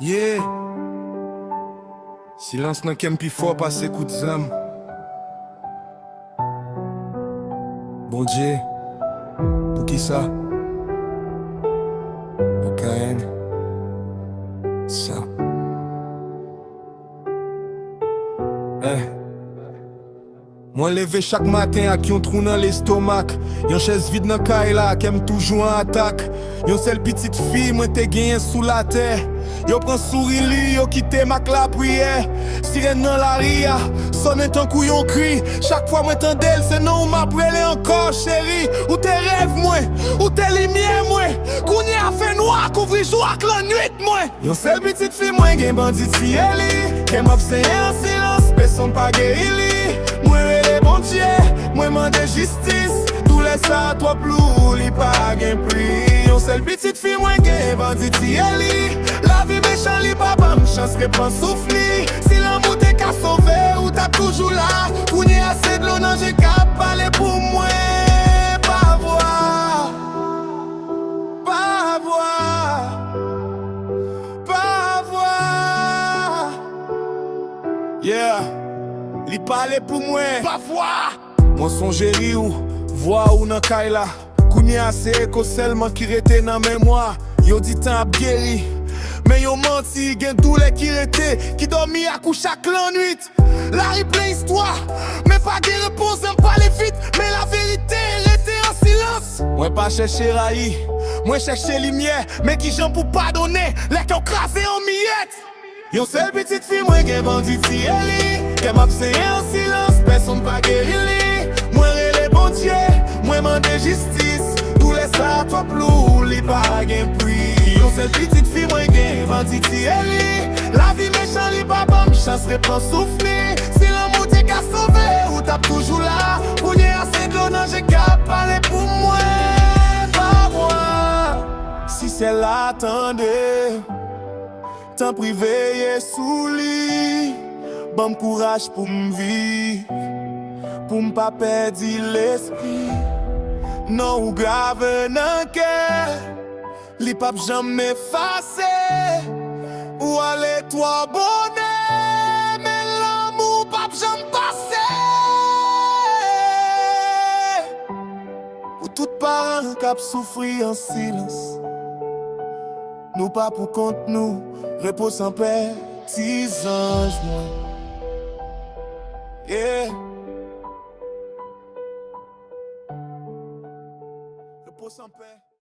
Yeah. Silence nan kem pi fort passe coup de zam. Bon Dieu, pour qui ça? Okaen. Ça. Moi levé chaque matin ak yon trou dans l'estomac. Yon chaise vide dans kay la kem toujours en attaque. Yon seul petite fille moi te gagné sous la terre. Yo prend souri li, yo kite mak la prière. Sirène dans la ria, sonne tant kou yon cri. Chaque fois moi t'endel, c'est non ou m'appelle encore chérie. Ou tes rêves moi, ou tes lumières moi. Kouni a fait noir, couvri jour ak la nuit moi. Yon seul petite fille moi gen bandit si elle. Kem obseye en silence, personne pas guéri li. Moi les bon Dieu, moi mande justice. Tous les ça toi plus li pas gen prix. Yon seul petite fille moi gen bandit si elle. La vie méchant li papa m'chance répand souffli. Si l'amour t'es qu'à sauver ou t'as toujours là. Kouni assez de l'eau non j'ai qu'à parler pour moi. Pas voir, pas voir, pas voir. Yeah, li parler pour moi. Pas voir. Moi songerie ou voix ou nan kay la. Kouni assez ko seulement qui rete nan mémoire. Yo dit tant ap guéri. Mais yon menti, gen doule qui rete, qui dormi à couche chaque nuit. La replay histoire, mais pas de réponse, j'aime pas les vite. Mais la vérité rete en silence. Moi pas chercher raï, moi chercher lumière. Mais qui j'en pour pardonner, les qui ont crasé en miettes. Yon seule petite fille, moi gen bandit si elle. Qu'elle m'obseye en silence, personne pas guéri li. Moi relé bon Dieu, moi mande justice. Tous les ça, toi plus, li pas gen prix. Yon seule petite fille, moi gen bandit si elle. La vie méchant, li papa m'chance répand souffler. Si l'amour t'es qu'à sauver, ou t'as toujours là. Pour n'y assez de l'eau, non j'ai qu'à parler pour moi. Pas moi, si c'est l'attendait. Tant privé sous lit. Bon courage pour m'vivre, pour m'pas perdre l'esprit. Non ou grave nan cœur, li pap jamais effacé. Ou aller toi bonnet, mais l'amour pap jamais passé. Pour tout parent qui souffri en silence. Nous pas pour compte nous, repose en paix, petits anges moi. Yeah.